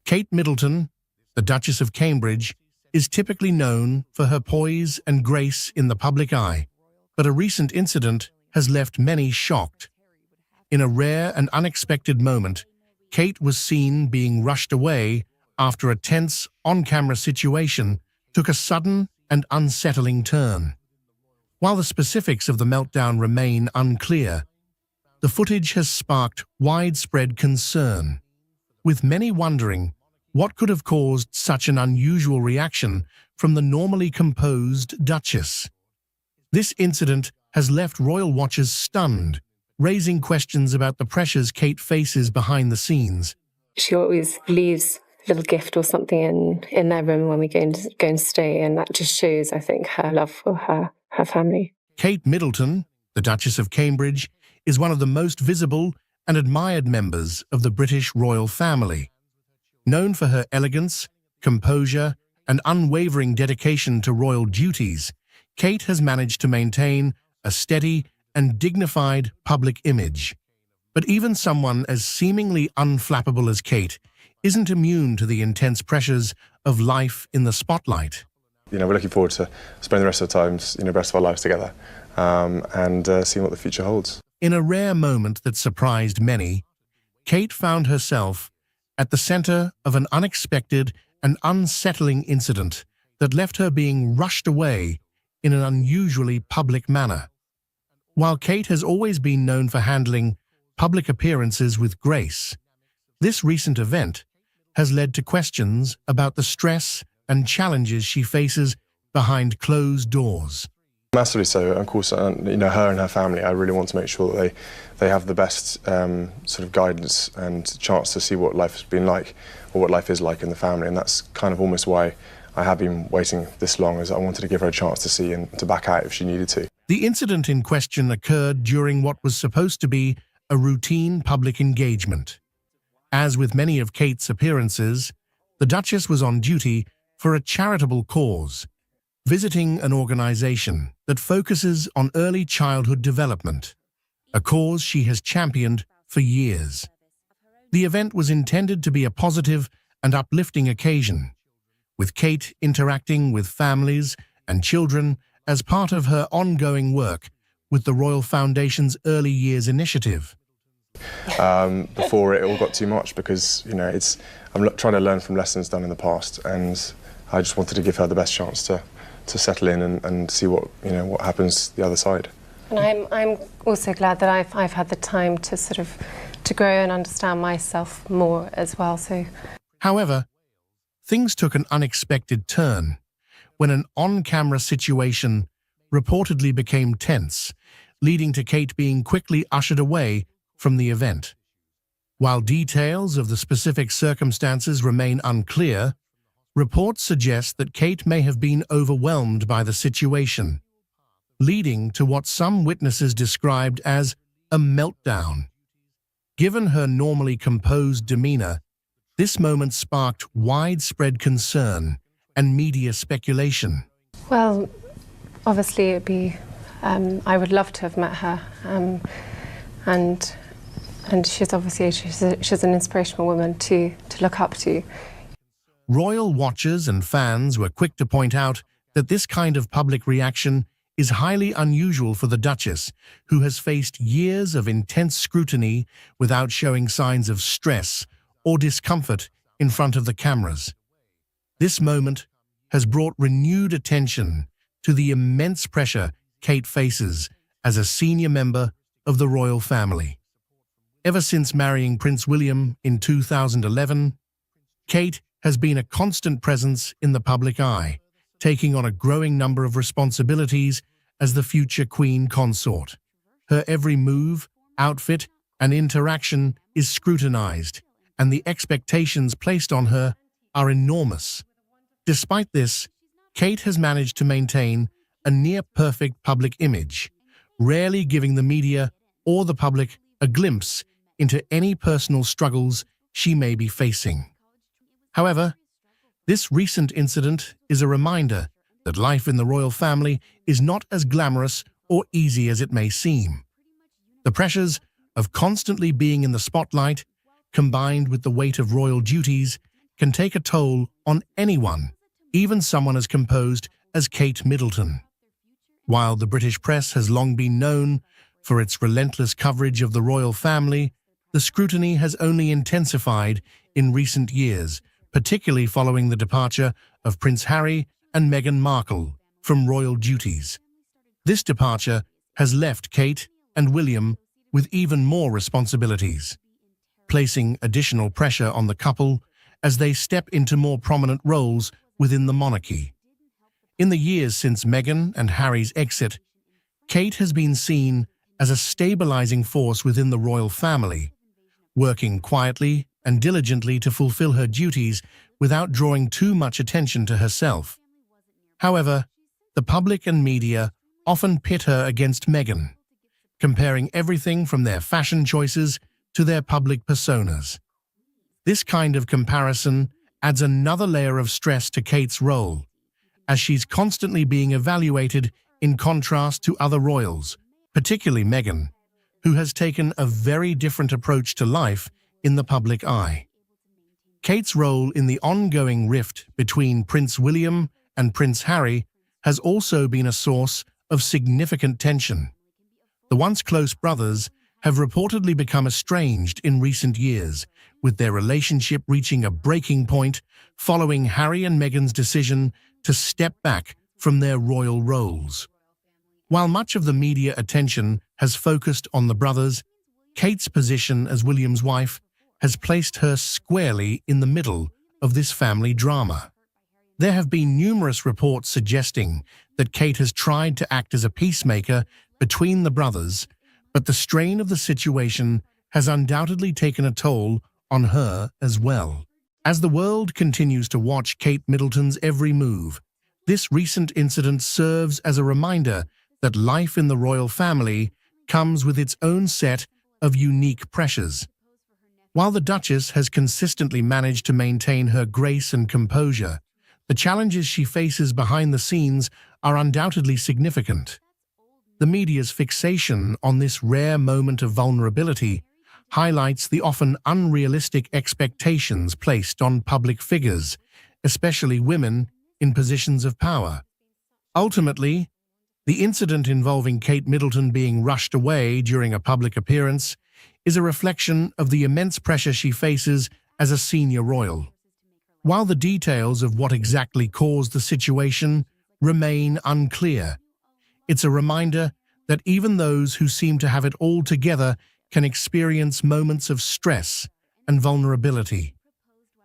Kate Middleton, the Duchess of Cambridge, is typically known for her poise and grace in the public eye, but a recent incident has left many shocked. In a rare and unexpected moment, Kate was seen being rushed away after a tense, on-camera situation took a sudden and unsettling turn. While the specifics of the meltdown remain unclear, the footage has sparked widespread concern, with many wondering what could have caused such an unusual reaction from the normally composed Duchess. This incident has left royal watchers stunned, raising questions about the pressures Kate faces behind the scenes. She always leaves a little gift or something in their room when we go and stay, and that just shows, I think, her love for her family. Kate Middleton, the Duchess of Cambridge, is one of the most visible and admired members of the British royal family. Known for her elegance, composure, and unwavering dedication to royal duties, Kate has managed to maintain a steady and dignified public image. But even someone as seemingly unflappable as Kate isn't immune to the intense pressures of life in the spotlight. We're looking forward to spending the rest of the times, the rest of our lives together, and seeing what the future holds. In a rare moment that surprised many, Kate found herself at the center of an unexpected and unsettling incident that left her being rushed away in an unusually public manner. While Kate has always been known for handling public appearances with grace, this recent event has led to questions about the stress and challenges she faces behind closed doors. Massively so. Of course, her and her family, I really want to make sure that they have the best sort of guidance and chance to see what life has been like, or what life is like in the family, and that's kind of almost why I have been waiting this long, as I wanted to give her a chance to see and to back out if she needed to. The incident in question occurred during what was supposed to be a routine public engagement. As with many of Kate's appearances, the Duchess was on duty for a charitable cause, visiting an organization that focuses on early childhood development, a cause she has championed for years. The event was intended to be a positive and uplifting occasion, with Kate interacting with families and children as part of her ongoing work with the Royal Foundation's Early Years Initiative. Before it all got too much, because I'm trying to learn from lessons done in the past, and I just wanted to give her the best chance to settle in and see what happens the other side. And I'm also glad that I've had the time to grow and understand myself more as well. So, however, things took an unexpected turn when an on-camera situation reportedly became tense, leading to Kate being quickly ushered away from the event. While details of the specific circumstances remain unclear, reports suggest that Kate may have been overwhelmed by the situation, leading to what some witnesses described as a meltdown. Given her normally composed demeanor, this moment sparked widespread concern and media speculation. Well, obviously it'd be, I would love to have met her, and she's obviously she's an inspirational woman to look up to. Royal watchers and fans were quick to point out that this kind of public reaction is highly unusual for the Duchess, who has faced years of intense scrutiny without showing signs of stress or discomfort in front of the cameras. This moment has brought renewed attention to the immense pressure Kate faces as a senior member of the royal family. Ever since marrying Prince William in 2011, Kate has been a constant presence in the public eye, taking on a growing number of responsibilities as the future Queen Consort. Her every move, outfit, and interaction is scrutinized, and the expectations placed on her are enormous. Despite this, Kate has managed to maintain a near-perfect public image, rarely giving the media or the public a glimpse into any personal struggles she may be facing. However, this recent incident is a reminder that life in the royal family is not as glamorous or easy as it may seem. The pressures of constantly being in the spotlight, combined with the weight of royal duties, can take a toll on anyone, even someone as composed as Kate Middleton. While the British press has long been known for its relentless coverage of the royal family, the scrutiny has only intensified in recent years, particularly following the departure of Prince Harry and Meghan Markle from royal duties. This departure has left Kate and William with even more responsibilities, placing additional pressure on the couple as they step into more prominent roles within the monarchy. In the years since Meghan and Harry's exit, Kate has been seen as a stabilizing force within the royal family, working quietly and diligently to fulfill her duties without drawing too much attention to herself. However, the public and media often pit her against Meghan, comparing everything from their fashion choices to their public personas. This kind of comparison adds another layer of stress to Kate's role, as she's constantly being evaluated in contrast to other royals, particularly Meghan, who has taken a very different approach to life in the public eye. Kate's role in the ongoing rift between Prince William and Prince Harry has also been a source of significant tension. The once close brothers have reportedly become estranged in recent years, with their relationship reaching a breaking point following Harry and Meghan's decision to step back from their royal roles. While much of the media attention has focused on the brothers, Kate's position as William's wife has placed her squarely in the middle of this family drama. There have been numerous reports suggesting that Kate has tried to act as a peacemaker between the brothers, but the strain of the situation has undoubtedly taken a toll on her as well. As the world continues to watch Kate Middleton's every move, this recent incident serves as a reminder that life in the royal family comes with its own set of unique pressures. While the Duchess has consistently managed to maintain her grace and composure, the challenges she faces behind the scenes are undoubtedly significant. The media's fixation on this rare moment of vulnerability highlights the often unrealistic expectations placed on public figures, especially women in positions of power. Ultimately, the incident involving Kate Middleton being rushed away during a public appearance is a reflection of the immense pressure she faces as a senior royal. While the details of what exactly caused the situation remain unclear, it's a reminder that even those who seem to have it all together can experience moments of stress and vulnerability.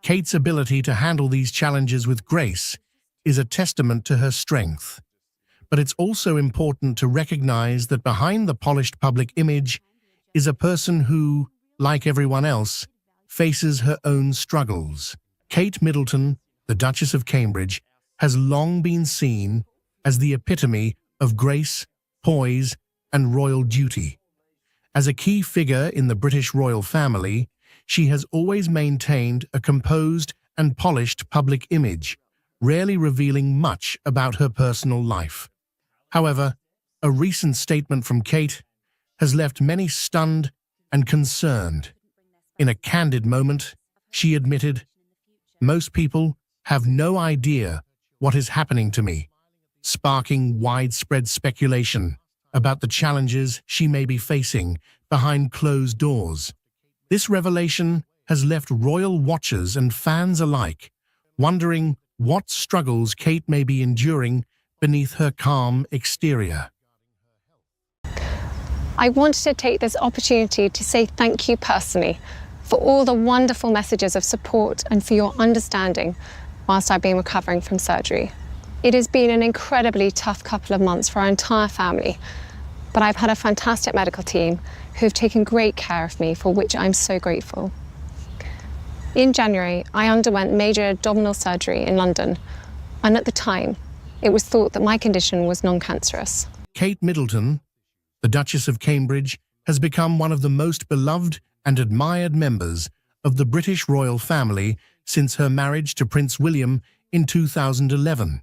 Kate's ability to handle these challenges with grace is a testament to her strength. But it's also important to recognize that behind the polished public image is a person who, like everyone else, faces her own struggles. Kate Middleton, the Duchess of Cambridge, has long been seen as the epitome of grace, poise, and royal duty. As a key figure in the British royal family, she has always maintained a composed and polished public image, rarely revealing much about her personal life. However, a recent statement from Kate has left many stunned and concerned. In a candid moment, she admitted, "Most people have no idea what is happening to me," sparking widespread speculation about the challenges she may be facing behind closed doors. This revelation has left royal watchers and fans alike wondering what struggles Kate may be enduring beneath her calm exterior. I wanted to take this opportunity to say thank you personally for all the wonderful messages of support and for your understanding whilst I've been recovering from surgery. It has been an incredibly tough couple of months for our entire family, but I've had a fantastic medical team who have taken great care of me, for which I'm so grateful. In January, I underwent major abdominal surgery in London, and at the time, it was thought that my condition was non-cancerous. Kate Middleton, the Duchess of Cambridge, has become one of the most beloved and admired members of the British royal family since her marriage to Prince William in 2011.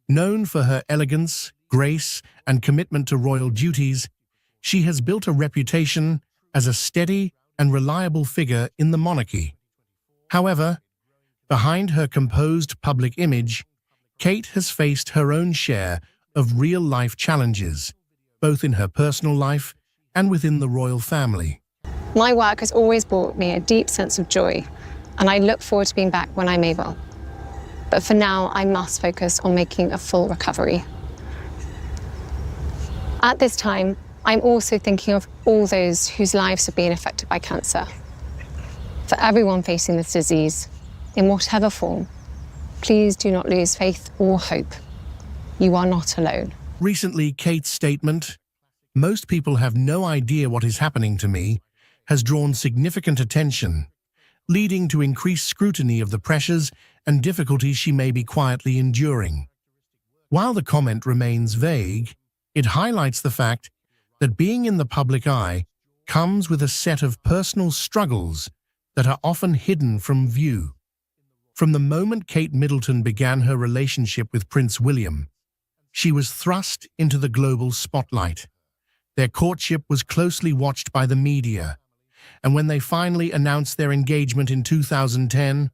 Known for her elegance, grace, and commitment to royal duties, she has built a reputation as a steady and reliable figure in the monarchy. However, Behind her composed public image, Kate has faced her own share of real-life challenges, both in her personal life and within the royal family. My work has always brought me a deep sense of joy, and I look forward to being back when I'm able. But for now, I must focus on making a full recovery. At this time, I'm also thinking of all those whose lives have been affected by cancer. For everyone facing this disease, in whatever form, please do not lose faith or hope. You are not alone. Recently, Kate's statement, "Most people have no idea what is happening to me," has drawn significant attention, leading to increased scrutiny of the pressures and difficulties she may be quietly enduring. While the comment remains vague, it highlights the fact that being in the public eye comes with a set of personal struggles that are often hidden from view. From the moment Kate Middleton began her relationship with Prince William, she was thrust into the global spotlight. Their courtship was closely watched by the media, and when they finally announced their engagement in 2010,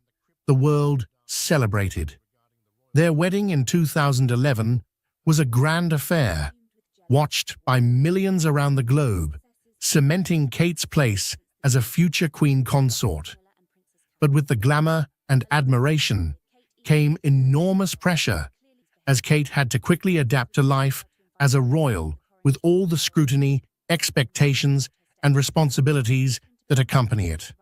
the world celebrated. Their wedding in 2011 was a grand affair, watched by millions around the globe, cementing Kate's place as a future queen consort. But with the glamour and admiration came enormous pressure, as Kate had to quickly adapt to life as a royal with all the scrutiny, expectations, and responsibilities that accompany it.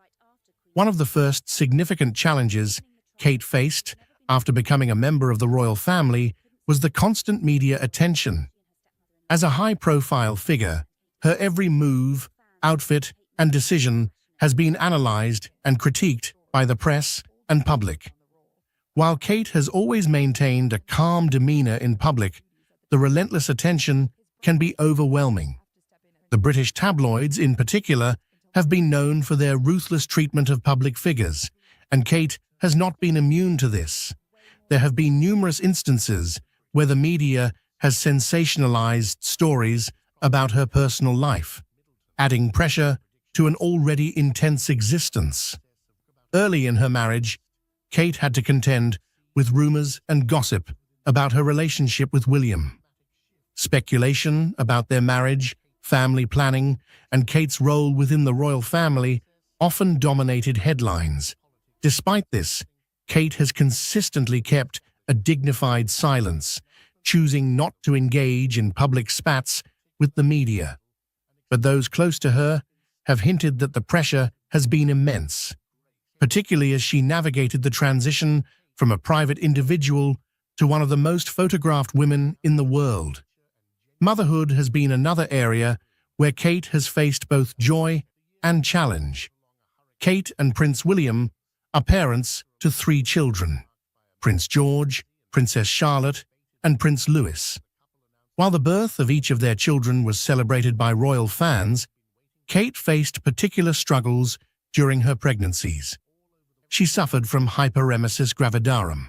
One of the first significant challenges Kate faced after becoming a member of the royal family was the constant media attention. As a high-profile figure, her every move, outfit, and decision has been analyzed and critiqued by the press and public. While Kate has always maintained a calm demeanor in public, the relentless attention can be overwhelming. The British tabloids, in particular, have been known for their ruthless treatment of public figures, and Kate has not been immune to this. There have been numerous instances where the media has sensationalized stories about her personal life, adding pressure to an already intense existence. Early in her marriage, Kate had to contend with rumors and gossip about her relationship with William. Speculation about their marriage, family planning, and Kate's role within the royal family often dominated headlines. Despite this, Kate has consistently kept a dignified silence, choosing not to engage in public spats with the media. But those close to her have hinted that the pressure has been immense, particularly as she navigated the transition from a private individual to one of the most photographed women in the world. Motherhood has been another area where Kate has faced both joy and challenge. Kate and Prince William are parents to 3 children: Prince George, Princess Charlotte, and Prince Louis. While the birth of each of their children was celebrated by royal fans, Kate faced particular struggles during her pregnancies. She suffered from hyperemesis gravidarum,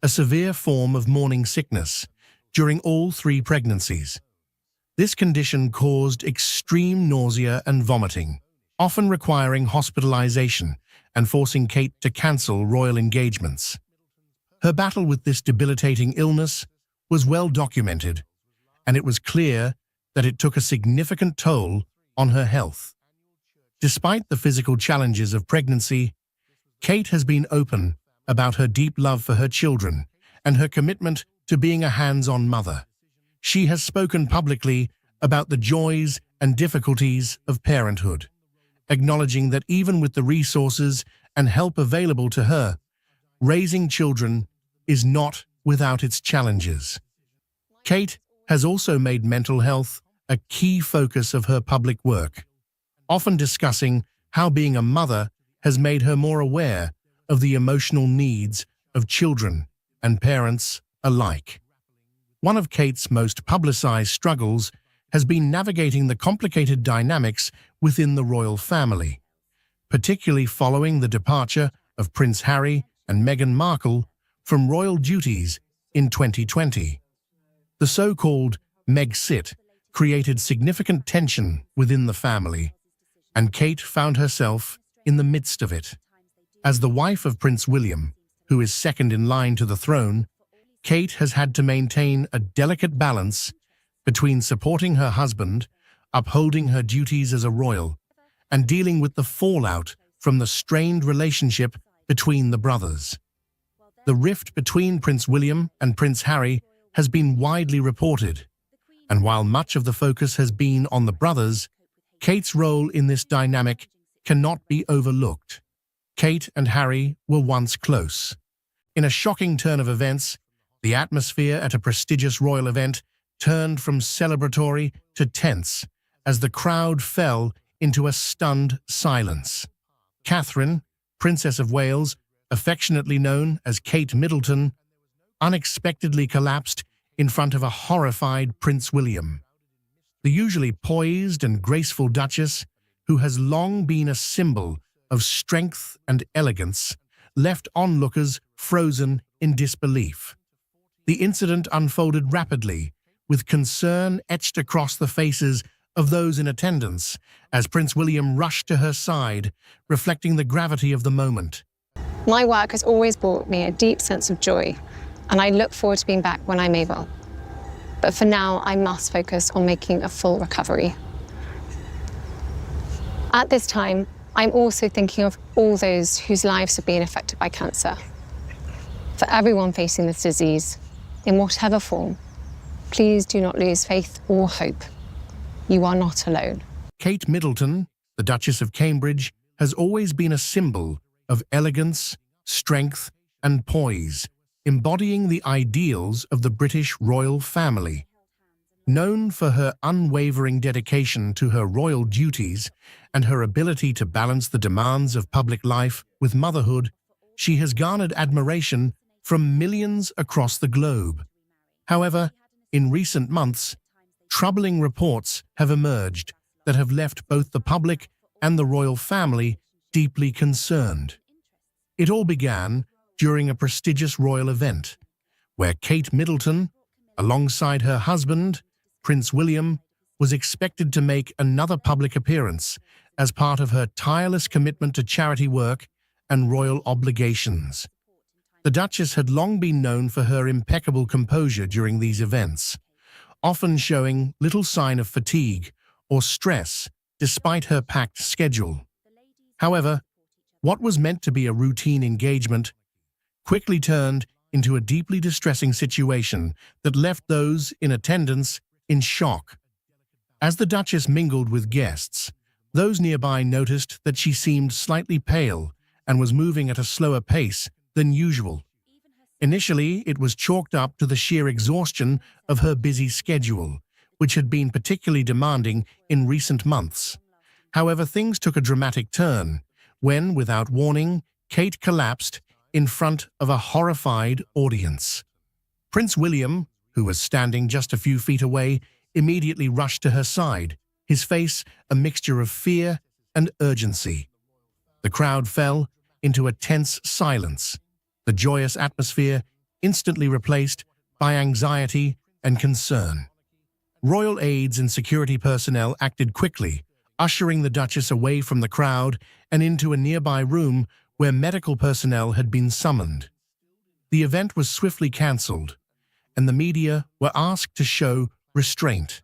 a severe form of morning sickness, during all 3 pregnancies. This condition caused extreme nausea and vomiting, often requiring hospitalization and forcing Kate to cancel royal engagements. Her battle with this debilitating illness was well documented, and it was clear that it took a significant toll on her health. Despite the physical challenges of pregnancy, Kate has been open about her deep love for her children and her commitment to being a hands-on mother. She has spoken publicly about the joys and difficulties of parenthood, acknowledging that even with the resources and help available to her, raising children is not without its challenges. Kate has also made mental health a key focus of her public work, often discussing how being a mother has made her more aware of the emotional needs of children and parents alike. One of Kate's most publicized struggles has been navigating the complicated dynamics within the royal family, particularly following the departure of Prince Harry and Meghan Markle from royal duties in 2020. The so-called Megxit created significant tension within the family, and Kate found herself in the midst of it. As the wife of Prince William, who is second in line to the throne, Kate has had to maintain a delicate balance between supporting her husband, upholding her duties as a royal, and dealing with the fallout from the strained relationship between the brothers. The rift between Prince William and Prince Harry has been widely reported, and while much of the focus has been on the brothers, Kate's role in this dynamic cannot be overlooked. Kate and Harry were once close. In a shocking turn of events, the atmosphere at a prestigious royal event turned from celebratory to tense as the crowd fell into a stunned silence. Catherine, Princess of Wales, affectionately known as Kate Middleton, unexpectedly collapsed in front of a horrified Prince William. The usually poised and graceful Duchess, who has long been a symbol of strength and elegance, left onlookers frozen in disbelief. The incident unfolded rapidly, with concern etched across the faces of those in attendance as Prince William rushed to her side, reflecting the gravity of the moment. My work has always brought me a deep sense of joy, and I look forward to being back when I'm able. But for now, I must focus on making a full recovery. At this time, I'm also thinking of all those whose lives have been affected by cancer. For everyone facing this disease, in whatever form, please do not lose faith or hope. You are not alone. Kate Middleton, the Duchess of Cambridge, has always been a symbol of elegance, strength, and poise, embodying the ideals of the British royal family. Known for her unwavering dedication to her royal duties and her ability to balance the demands of public life with motherhood, she has garnered admiration from millions across the globe. However, in recent months, troubling reports have emerged that have left both the public and the royal family deeply concerned. It all began during a prestigious royal event, where Kate Middleton, alongside her husband, Prince William, was expected to make another public appearance as part of her tireless commitment to charity work and royal obligations. The Duchess had long been known for her impeccable composure during these events, often showing little sign of fatigue or stress despite her packed schedule. However, what was meant to be a routine engagement quickly turned into a deeply distressing situation that left those in attendance in shock. As the Duchess mingled with guests, those nearby noticed that she seemed slightly pale and was moving at a slower pace than usual. Initially, it was chalked up to the sheer exhaustion of her busy schedule, which had been particularly demanding in recent months. However, things took a dramatic turn when, without warning, Kate collapsed in front of a horrified audience. Prince William, who was standing just a few feet away, immediately rushed to her side, his face a mixture of fear and urgency. The crowd fell into a tense silence, the joyous atmosphere instantly replaced by anxiety and concern. Royal aides and security personnel acted quickly, ushering the Duchess away from the crowd and into a nearby room where medical personnel had been summoned. The event was swiftly cancelled, and the media were asked to show restraint,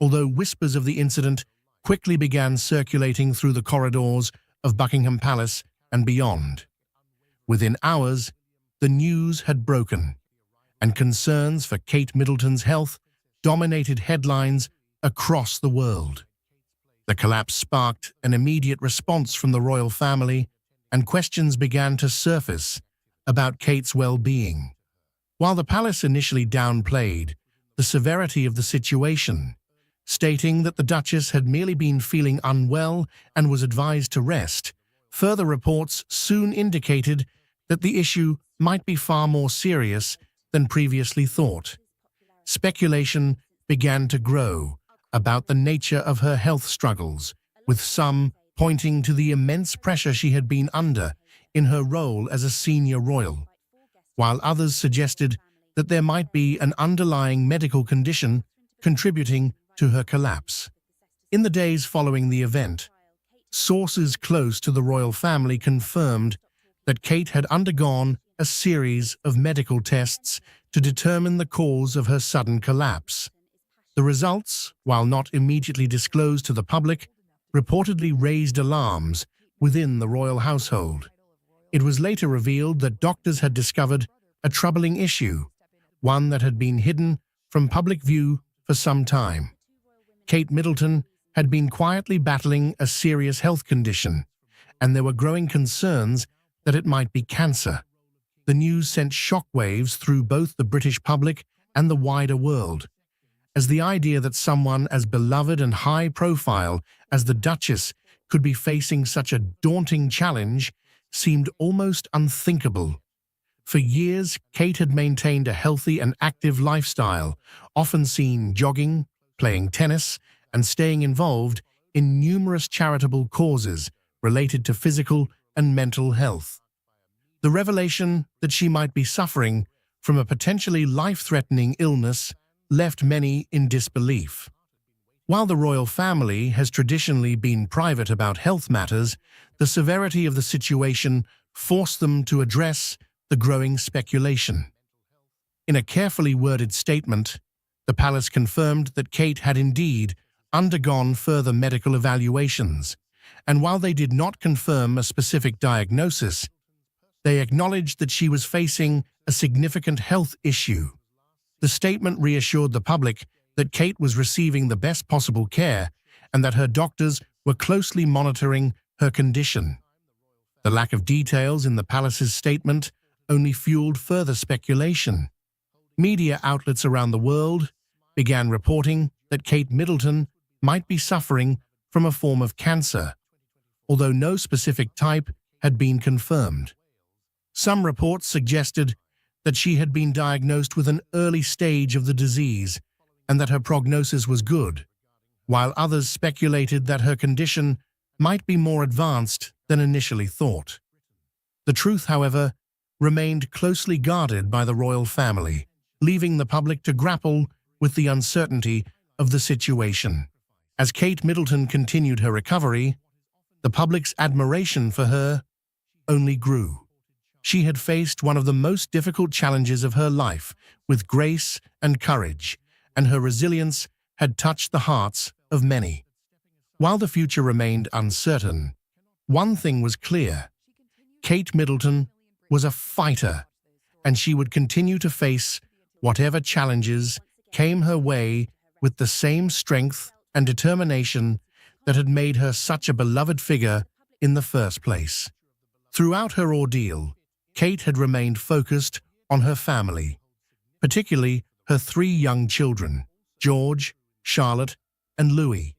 although whispers of the incident quickly began circulating through the corridors of Buckingham Palace and beyond. Within hours, the news had broken, and concerns for Kate Middleton's health dominated headlines across the world. The collapse sparked an immediate response from the royal family, and questions began to surface about Kate's well-being. While the palace initially downplayed the severity of the situation, stating that the Duchess had merely been feeling unwell and was advised to rest, further reports soon indicated that the issue might be far more serious than previously thought. Speculation began to grow about the nature of her health struggles, with some pointing to the immense pressure she had been under in her role as a senior royal, while others suggested that there might be an underlying medical condition contributing to her collapse. In the days following the event, sources close to the royal family confirmed that Kate had undergone a series of medical tests to determine the cause of her sudden collapse. The results, while not immediately disclosed to the public, reportedly raised alarms within the royal household. It was later revealed that doctors had discovered a troubling issue, one that had been hidden from public view for some time. Kate Middleton had been quietly battling a serious health condition, and there were growing concerns that it might be cancer. The news sent shockwaves through both the British public and the wider world, as the idea that someone as beloved and high-profile as the Duchess could be facing such a daunting challenge seemed almost unthinkable. For years, Kate had maintained a healthy and active lifestyle, often seen jogging, playing tennis, and staying involved in numerous charitable causes related to physical and mental health. The revelation that she might be suffering from a potentially life-threatening illness left many in disbelief. While the royal family has traditionally been private about health matters, the severity of the situation forced them to address the growing speculation. In a carefully worded statement, the palace confirmed that Kate had indeed undergone further medical evaluations, and while they did not confirm a specific diagnosis, they acknowledged that she was facing a significant health issue. The statement reassured the public that Kate was receiving the best possible care and that her doctors were closely monitoring her condition. The lack of details in the palace's statement only fueled further speculation. Media outlets around the world began reporting that Kate Middleton might be suffering from a form of cancer, although no specific type had been confirmed. Some reports suggested that she had been diagnosed with an early stage of the disease and that her prognosis was good, while others speculated that her condition might be more advanced than initially thought. The truth, however, remained closely guarded by the royal family, leaving the public to grapple with the uncertainty of the situation. As Kate Middleton continued her recovery, the public's admiration for her only grew. She had faced one of the most difficult challenges of her life with grace and courage, and her resilience had touched the hearts of many. While the future remained uncertain, one thing was clear: Kate Middleton was a fighter, and she would continue to face whatever challenges came her way with the same strength and determination that had made her such a beloved figure in the first place. Throughout her ordeal, Kate had remained focused on her family, particularly her 3 young children, George, Charlotte, and Louis.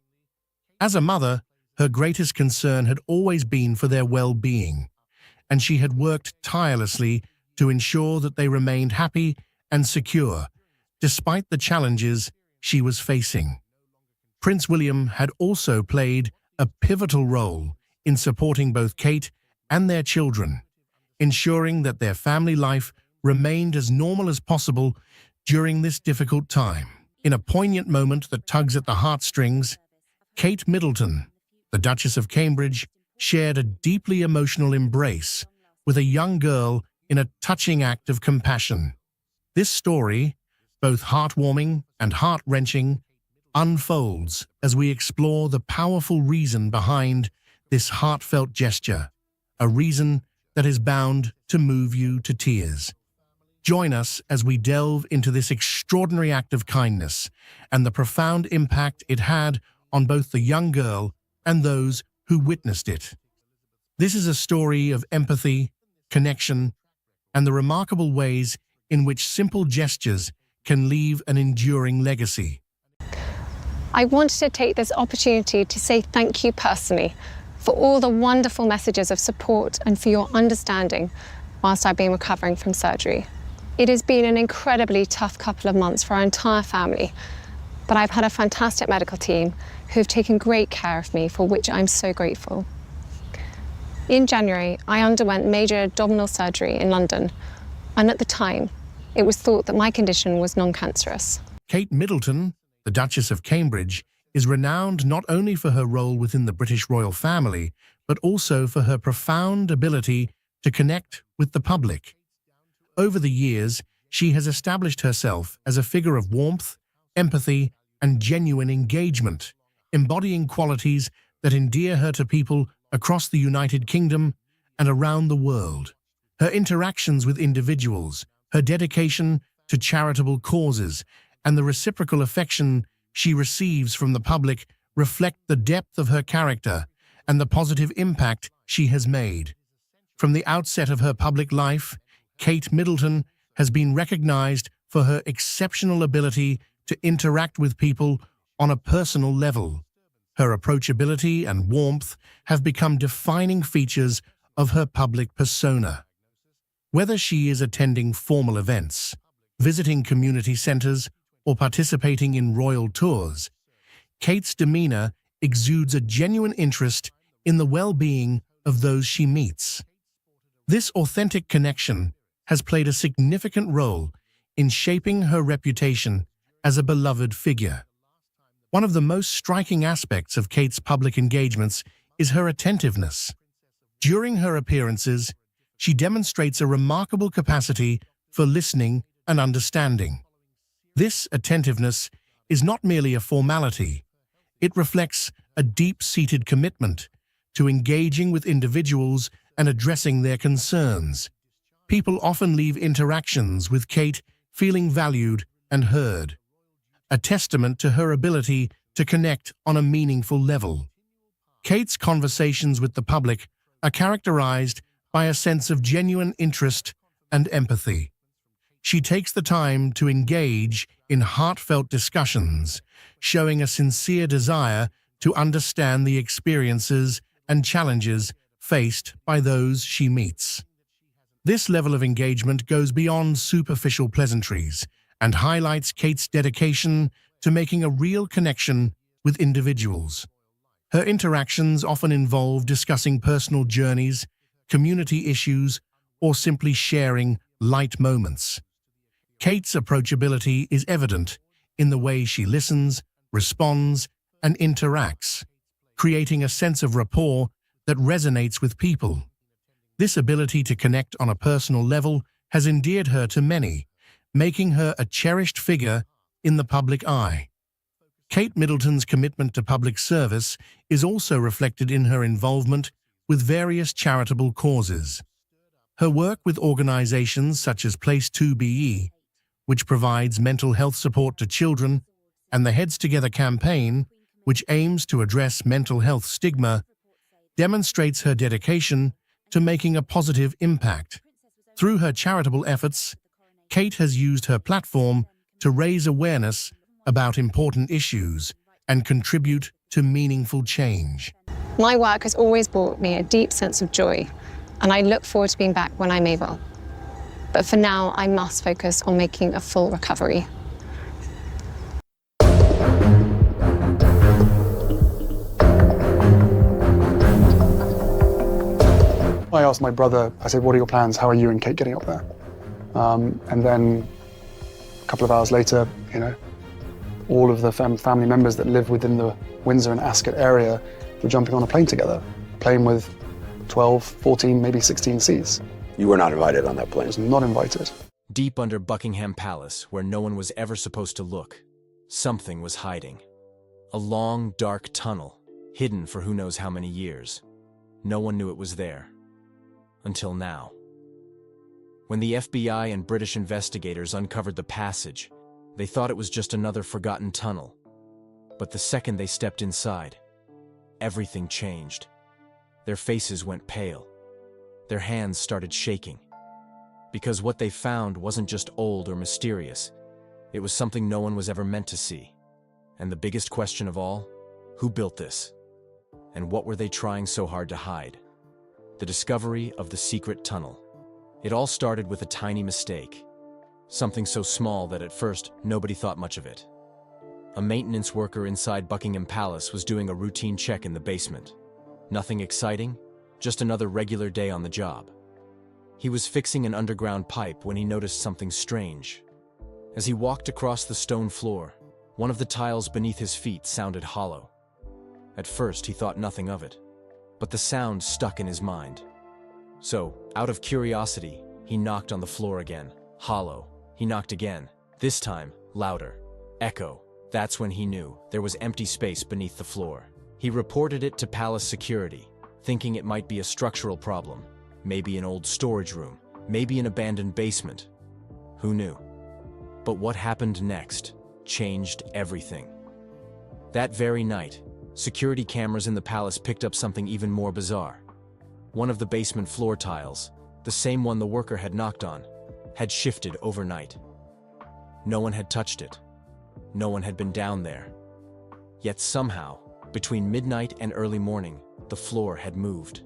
As a mother, her greatest concern had always been for their well-being, and she had worked tirelessly to ensure that they remained happy and secure, despite the challenges she was facing. Prince William had also played a pivotal role in supporting both Kate and their children, ensuring that their family life remained as normal as possible during this difficult time. In a poignant moment that tugs at the heartstrings, Kate Middleton, the Duchess of Cambridge, shared a deeply emotional embrace with a young girl in a touching act of compassion. This story, both heartwarming and heart-wrenching, unfolds as we explore the powerful reason behind this heartfelt gesture, a reason that is bound to move you to tears. Join us as we delve into this extraordinary act of kindness and the profound impact it had on both the young girl and those who witnessed it. This is a story of empathy, connection, and the remarkable ways in which simple gestures can leave an enduring legacy. I wanted to take this opportunity to say thank you personally for all the wonderful messages of support and for your understanding whilst I've been recovering from surgery. It has been an incredibly tough couple of months for our entire family, but I've had a fantastic medical team who have taken great care of me, for which I'm so grateful. In January, I underwent major abdominal surgery in London, and at the time, it was thought that my condition was non-cancerous. Kate Middleton, the Duchess of Cambridge, is renowned not only for her role within the British royal family, but also for her profound ability to connect with the public. Over the years, she has established herself as a figure of warmth, empathy, and genuine engagement, embodying qualities that endear her to people across the United Kingdom and around the world. Her interactions with individuals, her dedication to charitable causes, and the reciprocal affection she receives from the public reflect the depth of her character and the positive impact she has made. From the outset of her public life, Kate Middleton has been recognized for her exceptional ability to interact with people on a personal level. Her approachability and warmth have become defining features of her public persona. Whether she is attending formal events, visiting community centers, or participating in royal tours, Kate's demeanor exudes a genuine interest in the well-being of those she meets. This authentic connection has played a significant role in shaping her reputation as a beloved figure. One of the most striking aspects of Kate's public engagements is her attentiveness. During her appearances, she demonstrates a remarkable capacity for listening and understanding. This attentiveness is not merely a formality. It reflects a deep-seated commitment to engaging with individuals and addressing their concerns. People often leave interactions with Kate feeling valued and heard, a testament to her ability to connect on a meaningful level. Kate's conversations with the public are characterized by a sense of genuine interest and empathy. She takes the time to engage in heartfelt discussions, showing a sincere desire to understand the experiences and challenges faced by those she meets. This level of engagement goes beyond superficial pleasantries and highlights Kate's dedication to making a real connection with individuals. Her interactions often involve discussing personal journeys, community issues, or simply sharing light moments. Kate's approachability is evident in the way she listens, responds, and interacts, creating a sense of rapport that resonates with people. This ability to connect on a personal level has endeared her to many, making her a cherished figure in the public eye. Kate Middleton's commitment to public service is also reflected in her involvement with various charitable causes. Her work with organizations such as Place 2BE, which provides mental health support to children, and the Heads Together campaign, which aims to address mental health stigma, demonstrates her dedication to making a positive impact. Through her charitable efforts, Kate has used her platform to raise awareness about important issues and contribute to meaningful change. My work has always brought me a deep sense of joy, and I look forward to being back when I'm able. But for now, I must focus on making a full recovery. I asked my brother, I said, what are your plans? How are you and Kate getting up there? And then a couple of hours later, all of the family members that live within the Windsor and Ascot area were jumping on a plane together, plane with 12, 14, maybe 16 seats. You were not invited on that I plane. was not invited. Deep under Buckingham Palace, where no one was ever supposed to look, something was hiding. A long, dark tunnel, hidden for who knows how many years. No one knew it was there. Until now. When the FBI and British investigators uncovered the passage, they thought it was just another forgotten tunnel. But the second they stepped inside, everything changed. Their faces went pale. Their hands started shaking. Because what they found wasn't just old or mysterious. It was something no one was ever meant to see. And the biggest question of all, who built this? And what were they trying so hard to hide? The discovery of the secret tunnel. It all started with a tiny mistake. Something so small that at first nobody thought much of it. A maintenance worker inside Buckingham Palace was doing a routine check in the basement. Nothing exciting, just another regular day on the job. He was fixing an underground pipe when he noticed something strange. As he walked across the stone floor, one of the tiles beneath his feet sounded hollow. At first he thought nothing of it, but the sound stuck in his mind. So, out of curiosity, He knocked on the floor again. Hollow. He knocked again. This time, louder. Echo. That's when he knew there was empty space beneath the floor. He reported it to Palace Security, thinking it might be a structural problem. Maybe an old storage room. Maybe an abandoned basement. Who knew? But what happened next changed everything. That very night, security cameras in the palace picked up something even more bizarre. One of the basement floor tiles, the same one the worker had knocked on, had shifted overnight. No one had touched it. No one had been down there. Yet somehow, between midnight and early morning, the floor had moved.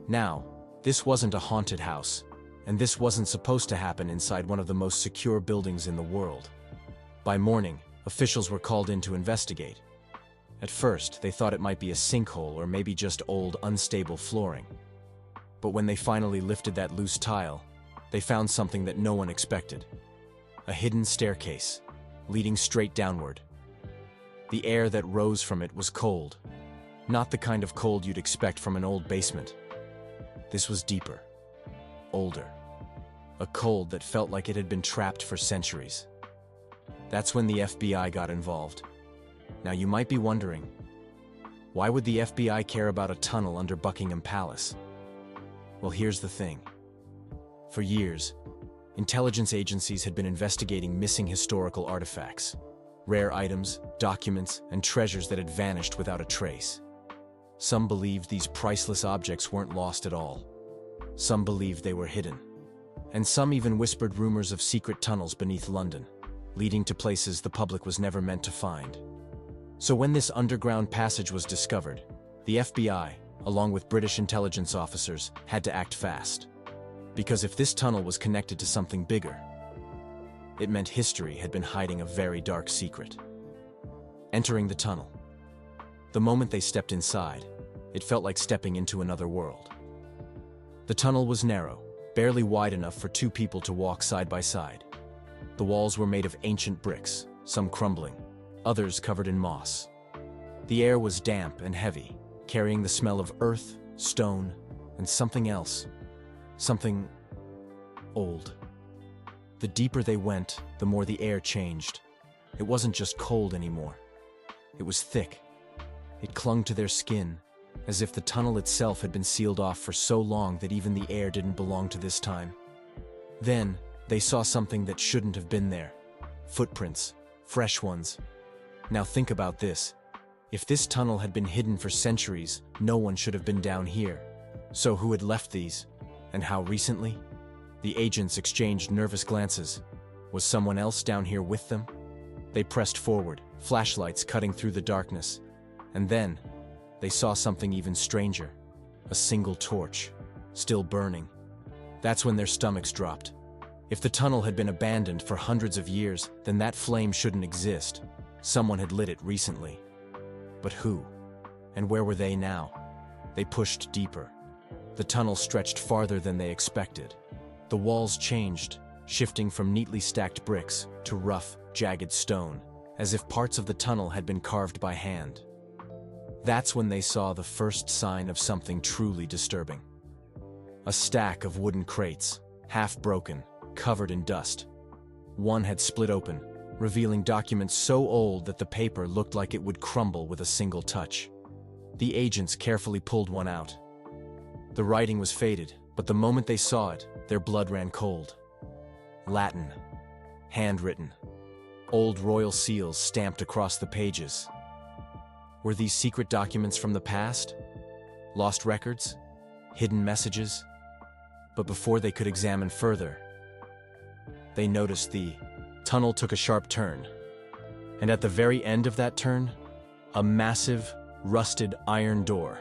Now, this wasn't a haunted house, and this wasn't supposed to happen inside one of the most secure buildings in the world. By morning, officials were called in to investigate. At first, they thought it might be a sinkhole or maybe just old, unstable flooring. But when they finally lifted that loose tile, they found something that no one expected. A hidden staircase, leading straight downward. The air that rose from it was cold. Not the kind of cold you'd expect from an old basement. This was deeper, older. A cold that felt like it had been trapped for centuries. That's when the FBI got involved. Now you might be wondering, why would the FBI care about a tunnel under Buckingham Palace? Well, here's the thing. For years, intelligence agencies had been investigating missing historical artifacts, rare items, documents, and treasures that had vanished without a trace. Some believed these priceless objects weren't lost at all. Some believed they were hidden. And some even whispered rumors of secret tunnels beneath London, leading to places the public was never meant to find. So when this underground passage was discovered, the FBI, along with British intelligence officers, had to act fast. Because if this tunnel was connected to something bigger, it meant history had been hiding a very dark secret. Entering the tunnel. The moment they stepped inside, it felt like stepping into another world. The tunnel was narrow, barely wide enough for two people to walk side by side. The walls were made of ancient bricks, some crumbling, others covered in moss. The air was damp and heavy, carrying the smell of earth, stone, and something else. Something old. The deeper they went, the more the air changed. It wasn't just cold anymore. It was thick. It clung to their skin, as if the tunnel itself had been sealed off for so long that even the air didn't belong to this time. Then, they saw something that shouldn't have been there. Footprints, fresh ones. Now think about this. If this tunnel had been hidden for centuries, no one should have been down here. So who had left these? And how recently? The agents exchanged nervous glances. Was someone else down here with them? They pressed forward, flashlights cutting through the darkness. And then, they saw something even stranger. A single torch, still burning. That's when their stomachs dropped. If the tunnel had been abandoned for hundreds of years, then that flame shouldn't exist. Someone had lit it recently. But who? And where were they now? They pushed deeper. The tunnel stretched farther than they expected. The walls changed, shifting from neatly stacked bricks to rough, jagged stone, as if parts of the tunnel had been carved by hand. That's when they saw the first sign of something truly disturbing. A stack of wooden crates, half broken, covered in dust. One had split open, revealing documents so old that the paper looked like it would crumble with a single touch. The agents carefully pulled one out. The writing was faded, but the moment they saw it, their blood ran cold. Latin. Handwritten. Old royal seals stamped across the pages. Were these secret documents from the past? Lost records? Hidden messages? But before they could examine further, they noticed the tunnel took a sharp turn. And at the very end of that turn, a massive, rusted iron door.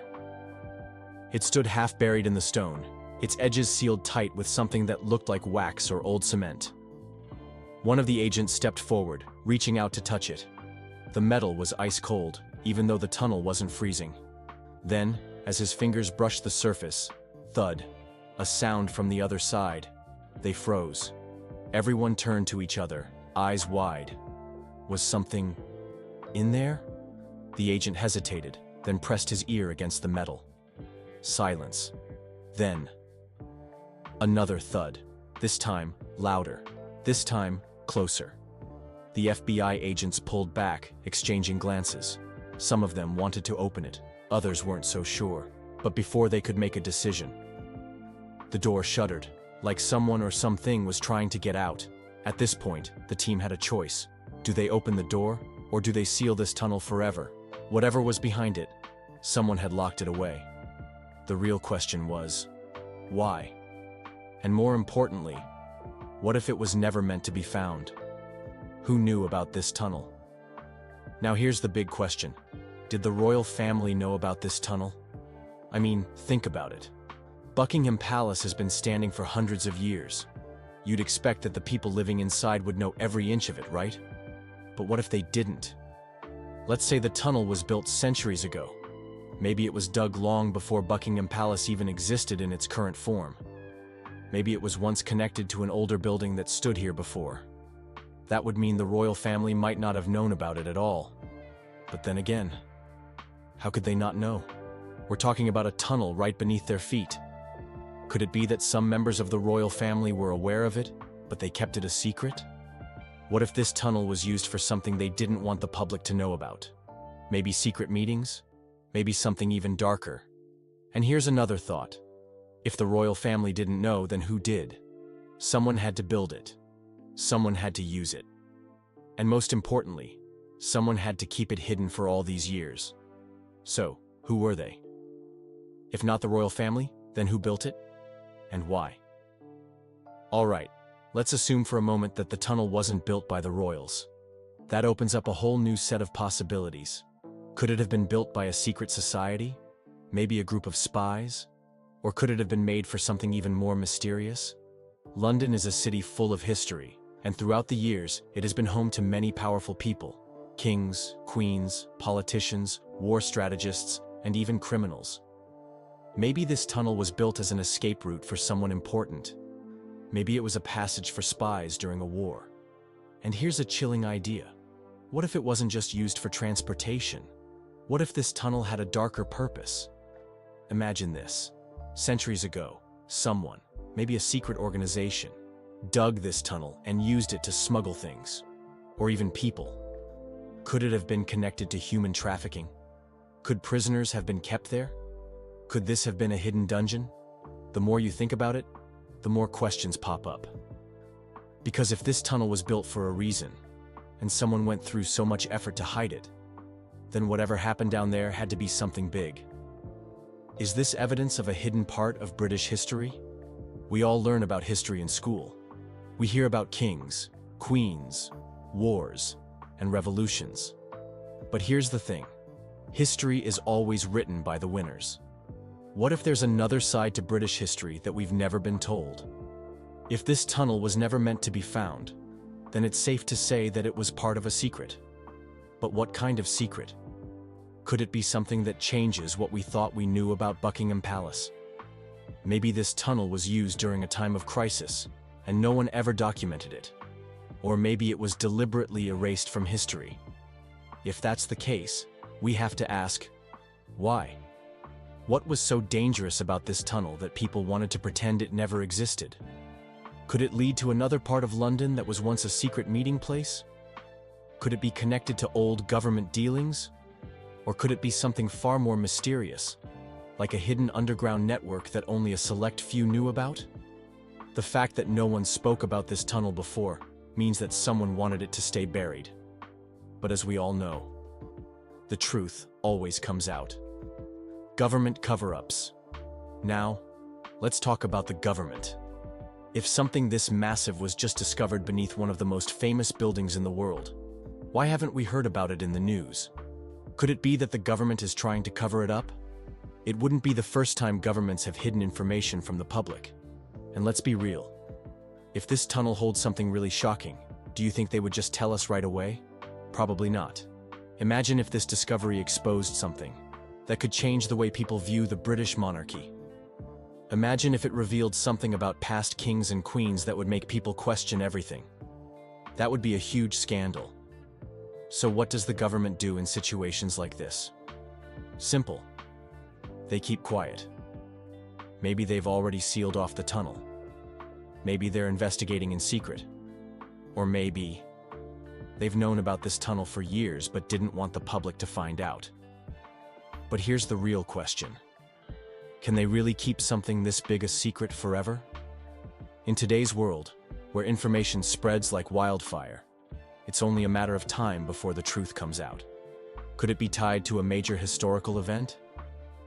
It stood half buried in the stone, its edges sealed tight with something that looked like wax or old cement. One of the agents stepped forward, reaching out to touch it. The metal was ice cold, even though the tunnel wasn't freezing. Then, as his fingers brushed the surface, thud, a sound from the other side. They froze. Everyone turned to each other, eyes wide. Was something in there? The agent hesitated, then pressed his ear against the metal. Silence. Then, Another thud. This time, louder. This time, closer. The FBI agents pulled back, exchanging glances. Some of them wanted to open it, others weren't so sure. But before they could make a decision, the door shuddered, like someone or something was trying to get out. At this point, the team had a choice. Do they open the door, or do they seal this tunnel forever? Whatever was behind it, someone had locked it away. The real question was, why? And more importantly, what if it was never meant to be found? Who knew about this tunnel? Now here's the big question. Did the royal family know about this tunnel? I mean, think about it. Buckingham Palace has been standing for hundreds of years. You'd expect that the people living inside would know every inch of it, right? But what if they didn't? Let's say the tunnel was built centuries ago. Maybe it was dug long before Buckingham Palace even existed in its current form. Maybe it was once connected to an older building that stood here before. That would mean the royal family might not have known about it at all. But then again, how could they not know? We're talking about a tunnel right beneath their feet. Could it be that some members of the royal family were aware of it, but they kept it a secret? What if this tunnel was used for something they didn't want the public to know about? Maybe secret meetings? Maybe something even darker. And here's another thought. If the royal family didn't know, then who did? Someone had to build it. Someone had to use it. And most importantly, someone had to keep it hidden for all these years. So, who were they? If not the royal family, then who built it? And why? All right, let's assume for a moment that the tunnel wasn't built by the royals. That opens up a whole new set of possibilities. Could it have been built by a secret society? Maybe a group of spies? Or could it have been made for something even more mysterious? London is a city full of history, and throughout the years, it has been home to many powerful people. Kings, queens, politicians, war strategists, and even criminals. Maybe this tunnel was built as an escape route for someone important. Maybe it was a passage for spies during a war. And here's a chilling idea. What if it wasn't just used for transportation? What if this tunnel had a darker purpose? Imagine this. Centuries ago, someone, maybe a secret organization, dug this tunnel and used it to smuggle things, or even people. Could it have been connected to human trafficking? Could prisoners have been kept there? Could this have been a hidden dungeon? The more you think about it, the more questions pop up. Because if this tunnel was built for a reason, and someone went through so much effort to hide it, then whatever happened down there had to be something big. Is this evidence of a hidden part of British history? We all learn about history in school. We hear about kings, queens, wars, and revolutions. But here's the thing. History is always written by the winners. What if there's another side to British history that we've never been told? If this tunnel was never meant to be found, then it's safe to say that it was part of a secret. But what kind of secret? Could it be something that changes what we thought we knew about Buckingham Palace? Maybe this tunnel was used during a time of crisis, and no one ever documented it. Or maybe it was deliberately erased from history. If that's the case, we have to ask, why? What was so dangerous about this tunnel that people wanted to pretend it never existed? Could it lead to another part of London that was once a secret meeting place? Could it be connected to old government dealings? Or could it be something far more mysterious, like a hidden underground network that only a select few knew about? The fact that no one spoke about this tunnel before means that someone wanted it to stay buried. But as we all know, the truth always comes out. Government cover-ups. Now, let's talk about the government. If something this massive was just discovered beneath one of the most famous buildings in the world, why haven't we heard about it in the news? Could it be that the government is trying to cover it up? It wouldn't be the first time governments have hidden information from the public. And let's be real. If this tunnel holds something really shocking, do you think they would just tell us right away? Probably not. Imagine if this discovery exposed something that could change the way people view the British monarchy. Imagine if it revealed something about past kings and queens that would make people question everything. That would be a huge scandal. So what does the government do in situations like this? Simple. They keep quiet. Maybe they've already sealed off the tunnel. Maybe they're investigating in secret. Or maybe they've known about this tunnel for years but didn't want the public to find out. But here's the real question. Can they really keep something this big a secret forever? In today's world, where information spreads like wildfire, it's only a matter of time before the truth comes out. Could it be tied to a major historical event?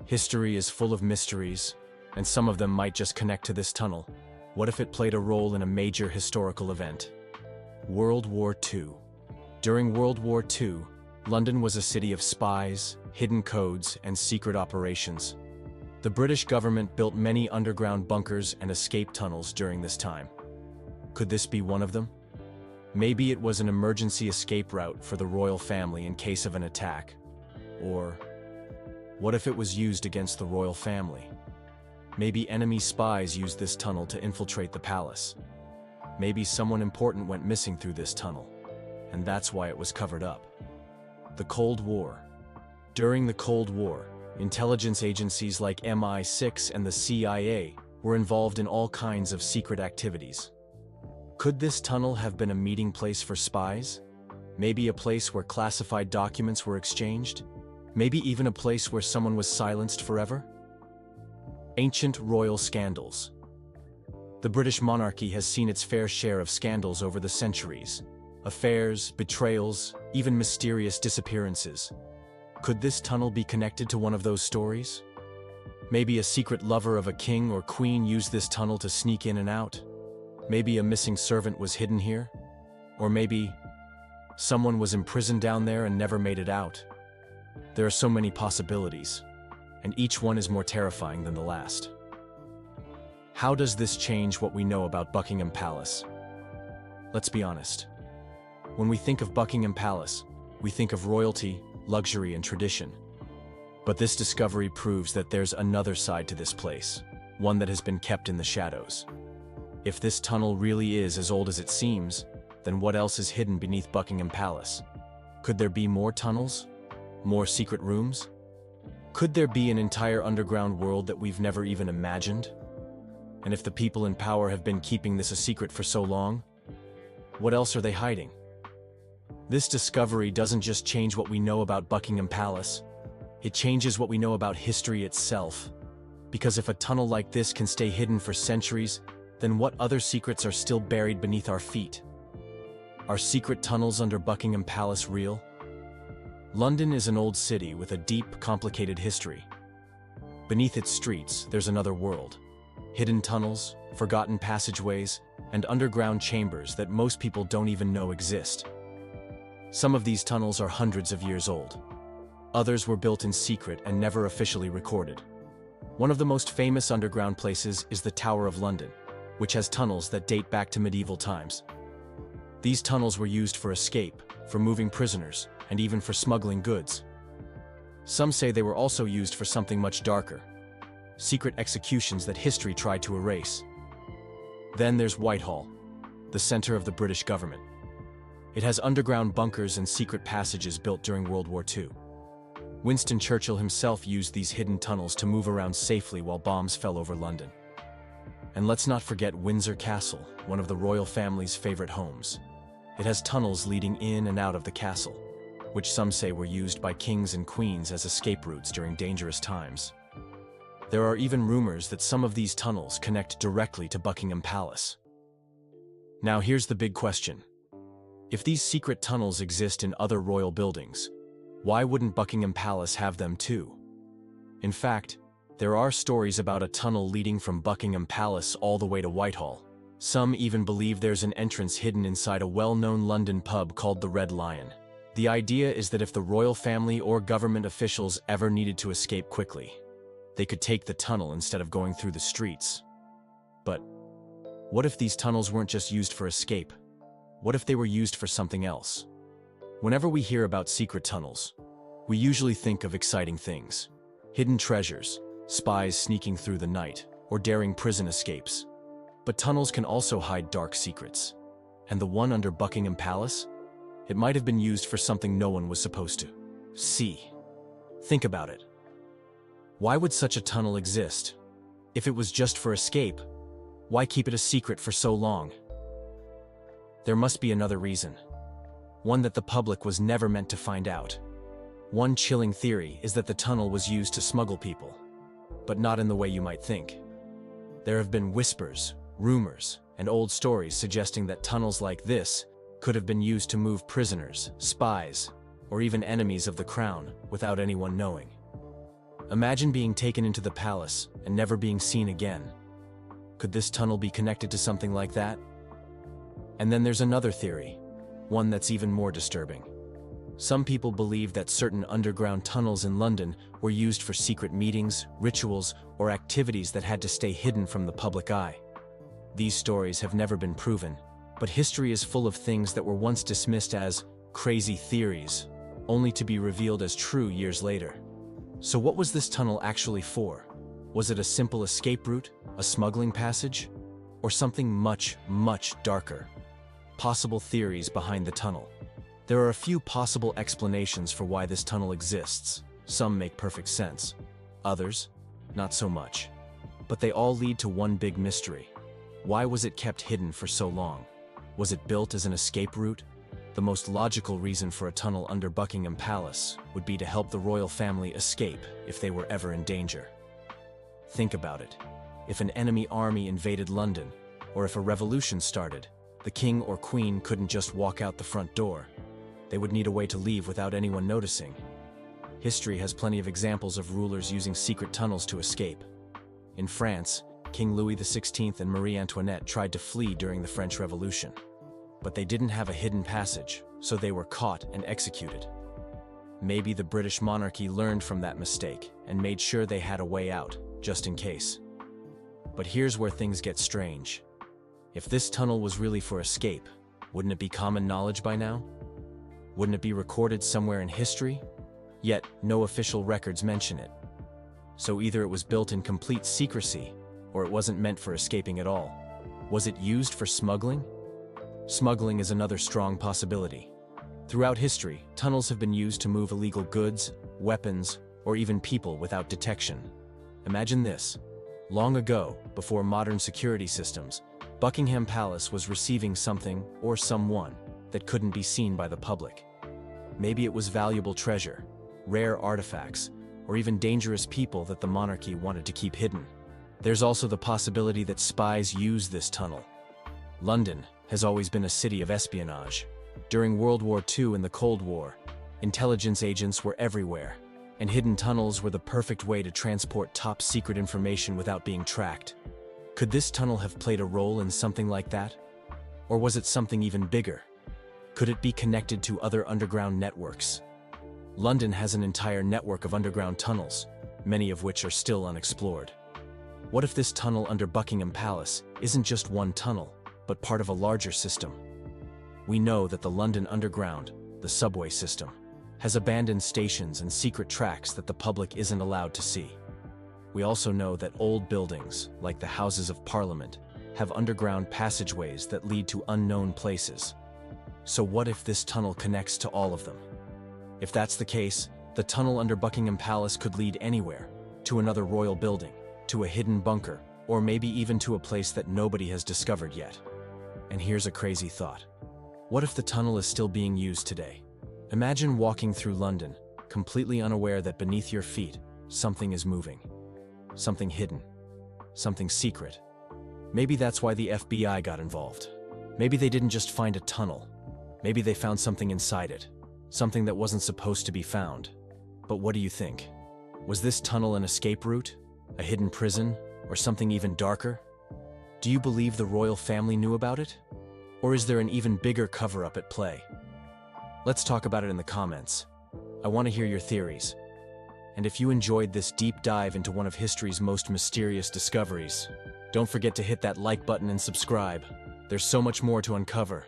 History is full of mysteries, and some of them might just connect to this tunnel. What if it played a role in a major historical event? World War II. During World War II, London was a city of spies, hidden codes, and secret operations. The British government built many underground bunkers and escape tunnels during this time. Could this be one of them? Maybe it was an emergency escape route for the royal family in case of an attack. Or what if it was used against the royal family? Maybe enemy spies used this tunnel to infiltrate the palace. Maybe someone important went missing through this tunnel, and that's why it was covered up. The Cold War. During the Cold War, intelligence agencies like MI6 and the CIA were involved in all kinds of secret activities. Could this tunnel have been a meeting place for spies? Maybe a place where classified documents were exchanged? Maybe even a place where someone was silenced forever? Ancient royal scandals. The British monarchy has seen its fair share of scandals over the centuries. Affairs, betrayals, even mysterious disappearances. Could this tunnel be connected to one of those stories? Maybe a secret lover of a king or queen used this tunnel to sneak in and out. Maybe a missing servant was hidden here. Or maybe someone was imprisoned down there and never made it out. There are so many possibilities, and each one is more terrifying than the last. How does this change what we know about Buckingham Palace? Let's be honest. When we think of Buckingham Palace, we think of royalty, luxury, and tradition. But this discovery proves that there's another side to this place, one that has been kept in the shadows. If this tunnel really is as old as it seems, then what else is hidden beneath Buckingham Palace? Could there be more tunnels? More secret rooms? Could there be an entire underground world that we've never even imagined? And if the people in power have been keeping this a secret for so long, what else are they hiding? This discovery doesn't just change what we know about Buckingham Palace, it changes what we know about history itself. Because if a tunnel like this can stay hidden for centuries, then what other secrets are still buried beneath our feet? Are secret tunnels under Buckingham Palace real? London is an old city with a deep, complicated history. Beneath its streets, there's another world. Hidden tunnels, forgotten passageways, and underground chambers that most people don't even know exist. Some of these tunnels are hundreds of years old. Others were built in secret and never officially recorded. One of the most famous underground places is the Tower of London, which has tunnels that date back to medieval times. These tunnels were used for escape, for moving prisoners, and even for smuggling goods. Some say they were also used for something much darker, secret executions that history tried to erase. Then there's Whitehall, the center of the British government. It has underground bunkers and secret passages built during World War II. Winston Churchill himself used these hidden tunnels to move around safely while bombs fell over London. And let's not forget Windsor Castle, one of the royal family's favorite homes. It has tunnels leading in and out of the castle, which some say were used by kings and queens as escape routes during dangerous times. There are even rumors that some of these tunnels connect directly to Buckingham Palace. Now here's the big question. If these secret tunnels exist in other royal buildings, why wouldn't Buckingham Palace have them too? In fact, there are stories about a tunnel leading from Buckingham Palace all the way to Whitehall. Some even believe there's an entrance hidden inside a well-known London pub called the Red Lion. The idea is that if the royal family or government officials ever needed to escape quickly, they could take the tunnel instead of going through the streets. But what if these tunnels weren't just used for escape? What if they were used for something else? Whenever we hear about secret tunnels, we usually think of exciting things. Hidden treasures, spies sneaking through the night, or daring prison escapes. But tunnels can also hide dark secrets. And the one under Buckingham Palace? It might have been used for something no one was supposed to see. Think about it. Why would such a tunnel exist? If it was just for escape, Why keep it a secret for so long? There must be another reason. One that the public was never meant to find out. One chilling theory is that the tunnel was used to smuggle people, but not in the way you might think. There have been whispers, rumors, and old stories suggesting that tunnels like this could have been used to move prisoners, spies, or even enemies of the crown without anyone knowing. Imagine being taken into the palace and never being seen again. Could this tunnel be connected to something like that? And then there's another theory, one that's even more disturbing. Some people believe that certain underground tunnels in London were used for secret meetings, rituals, or activities that had to stay hidden from the public eye. These stories have never been proven, but history is full of things that were once dismissed as crazy theories, only to be revealed as true years later. So what was this tunnel actually for? Was it a simple escape route, a smuggling passage, or something much, much darker? Possible theories behind the tunnel. There are a few possible explanations for why this tunnel exists. Some make perfect sense. Others, not so much. But they all lead to one big mystery. Why was it kept hidden for so long? Was it built as an escape route? The most logical reason for a tunnel under Buckingham Palace would be to help the royal family escape if they were ever in danger. Think about it. If an enemy army invaded London, or if a revolution started, the king or queen couldn't just walk out the front door. They would need a way to leave without anyone noticing. History has plenty of examples of rulers using secret tunnels to escape. In France, King Louis XVI and Marie Antoinette tried to flee during the French Revolution. But they didn't have a hidden passage, so they were caught and executed. Maybe the British monarchy learned from that mistake and made sure they had a way out, just in case. But here's where things get strange. If this tunnel was really for escape, wouldn't it be common knowledge by now? Wouldn't it be recorded somewhere in history? Yet, no official records mention it. So either it was built in complete secrecy, or it wasn't meant for escaping at all. Was it used for smuggling? Smuggling is another strong possibility. Throughout history, tunnels have been used to move illegal goods, weapons, or even people without detection. Imagine this. Long ago, before modern security systems, Buckingham Palace was receiving something or someone that couldn't be seen by the public. Maybe it was valuable treasure, rare artifacts, or even dangerous people that the monarchy wanted to keep hidden. There's also the possibility that spies use this tunnel. London has always been a city of espionage. During World War II and the Cold War, intelligence agents were everywhere, and hidden tunnels were the perfect way to transport top-secret information without being tracked. Could this tunnel have played a role in something like that? Or was it something even bigger? Could it be connected to other underground networks? London has an entire network of underground tunnels, many of which are still unexplored. What if this tunnel under Buckingham Palace isn't just one tunnel, but part of a larger system? We know that the London Underground, the subway system, has abandoned stations and secret tracks that the public isn't allowed to see. We also know that old buildings, like the Houses of Parliament, have underground passageways that lead to unknown places. So what if this tunnel connects to all of them? If that's the case, the tunnel under Buckingham Palace could lead anywhere, to another royal building, to a hidden bunker, or maybe even to a place that nobody has discovered yet. And here's a crazy thought. What if the tunnel is still being used today? Imagine walking through London, completely unaware that beneath your feet, something is moving. Something hidden. Something secret. Maybe that's why the FBI got involved. Maybe they didn't just find a tunnel. Maybe they found something inside it. Something that wasn't supposed to be found. But what do you think? Was this tunnel an escape route? A hidden prison? Or something even darker? Do you believe the royal family knew about it? Or is there an even bigger cover-up at play? Let's talk about it in the comments. I want to hear your theories. And if you enjoyed this deep dive into one of history's most mysterious discoveries, don't forget to hit that like button and subscribe. There's so much more to uncover.